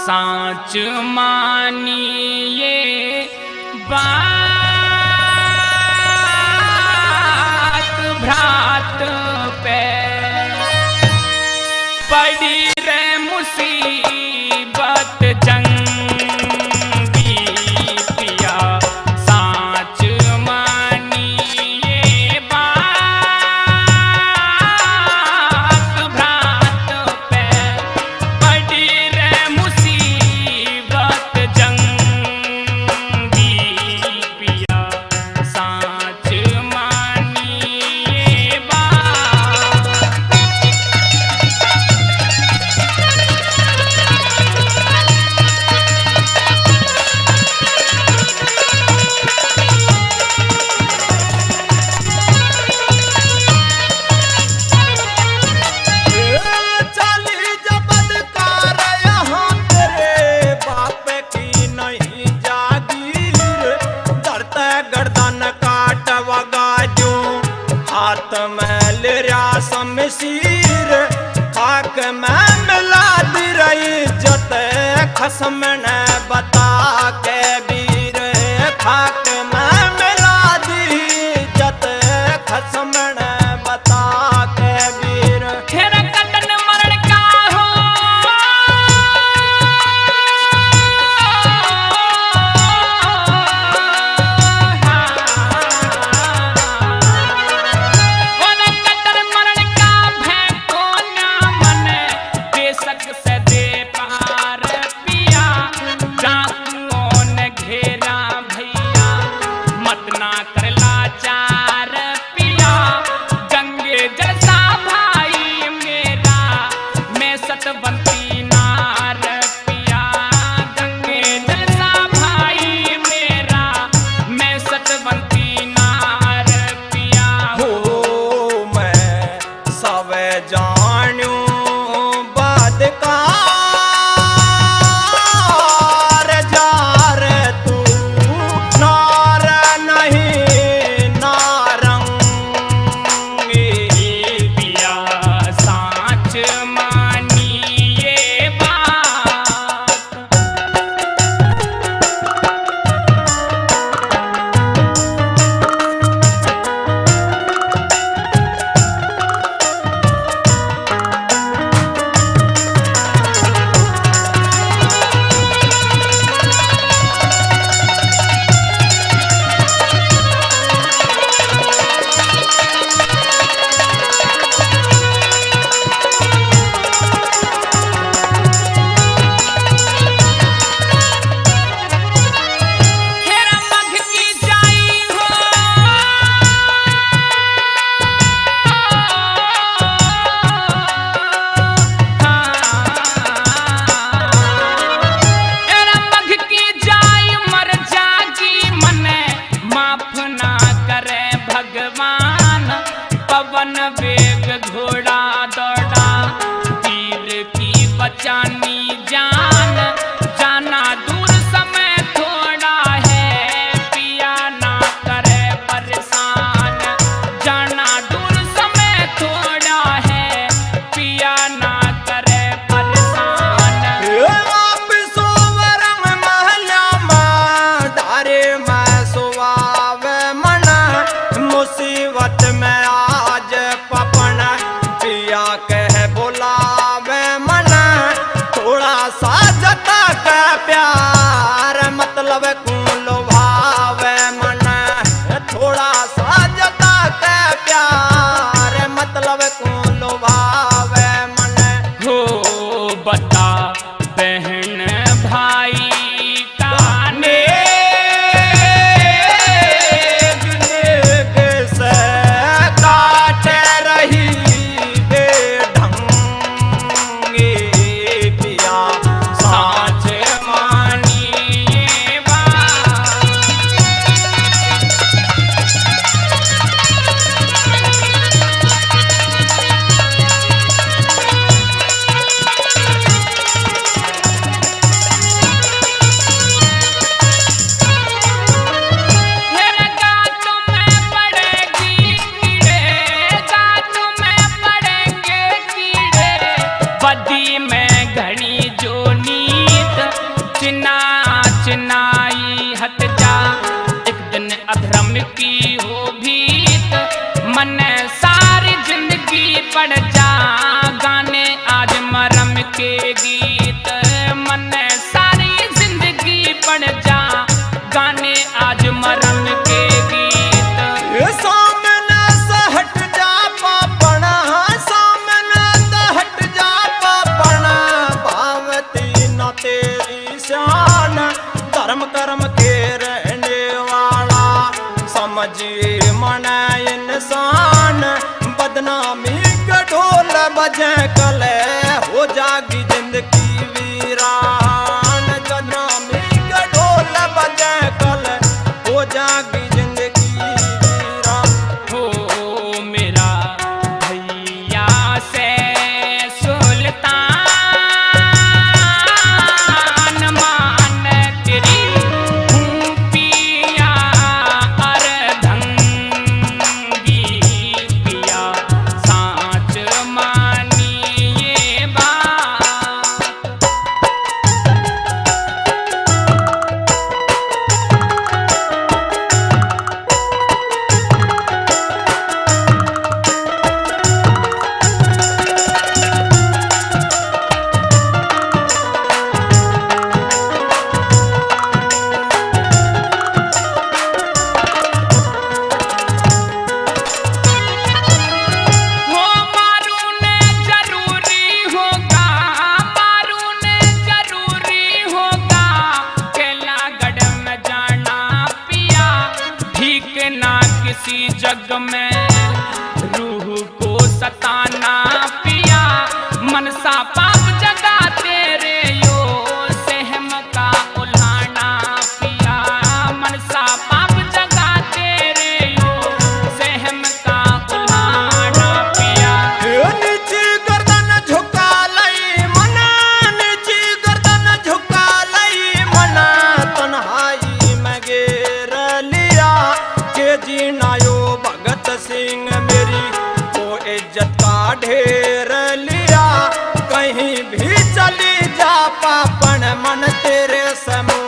साच मानिए बात भ्रात पे पड़ी रे मुसीबत जंगी पिया साच मानिए बात भ्रात पे पड़ी रे मुसीबत जंगी पिया साच मानिए बात। चली जबद कार यहाँ तेरे बाप की नहीं जागीर धरते गर्दन काट वगाजू हाथ में लिया शमशीर खाक में मिला दी रही जते खसम ने बता के वीर खाक में मिला दी जते खसम ने बता के वीर। तेरा कटन मरण का हो ओने कटन मरण का भय को ना मने बेशक से दे पार पिया डाकुओं ने घेरा भैया मत ना कर लाचार पिया गंगे जैसा भाई मेरा मैं सतवंती नार पिया गंगे जैसा भाई मेरा मैं सतवंती नार पिया। हो मैं सब जानू बदकार जार तू नार नहीं नारंगी पिया साच मानिए बात। हेरा मघ की जाई हो हेरा मघ की जाई मर जागी मने माफ ना करे भगवान पवन वेग घोड़ा दौड़ा तीर की बचानी जान जाना दूर समय थोड़ा है पिया ना करे परेशान जाना दूर समय थोड़ा है पिया ना करे परेशान। आप सोवरम महला में डारे मैं सुवावे मन मुसीबत में आज पपन पिया कह बुलावे मन थोड़ा सा जता के प्यार मतलब कूल भावे मन थोड़ा सा जता के प्यार मतलब कूल भावे मन। हो बता बहन भाई का नेक से मन सारी जिंदगी पड़ जा गाने आज मरम के गीत, मन सारी जिंदगी पड़ जा गाने आज मरम के गीत। ये सामने से हट जा पापण, सामने से हट जा पापण, भावती न तेरी शान, धर्म कर्म के रहने वाला समझिए मन इंसान, बदनामी का ढोल बजे कले हो जागी जिंदगी वीरान, बदनामी का ढोल बजे कले हो जागी जिंदगी वीरान। हो मेरा भैया से सुल्तान मान तेरी हूँ पिया अर्धंगी, पिया साँच मानिए बात। हो मारून जरूरी होगा, मारून जरूरी होगा, केला गढ़ में जाना पिया, ठीक ना किसी जग में रूह को सताना पिया, मनसा पाप जगा तेरे यो सहम का उल्हाना पिया, मनसा पाप जगा तेरे यो सहम का उल्हाना पिया। ये नीची गर्दन झुका लई मना, नीची गर्दन झुका लई मना, तन्हाई में घेर लिया के जीना यो भगत सिंह मेरी को इज्जत का ढेर लिया, कहीं भी चली जा पापन मन तेरे समूह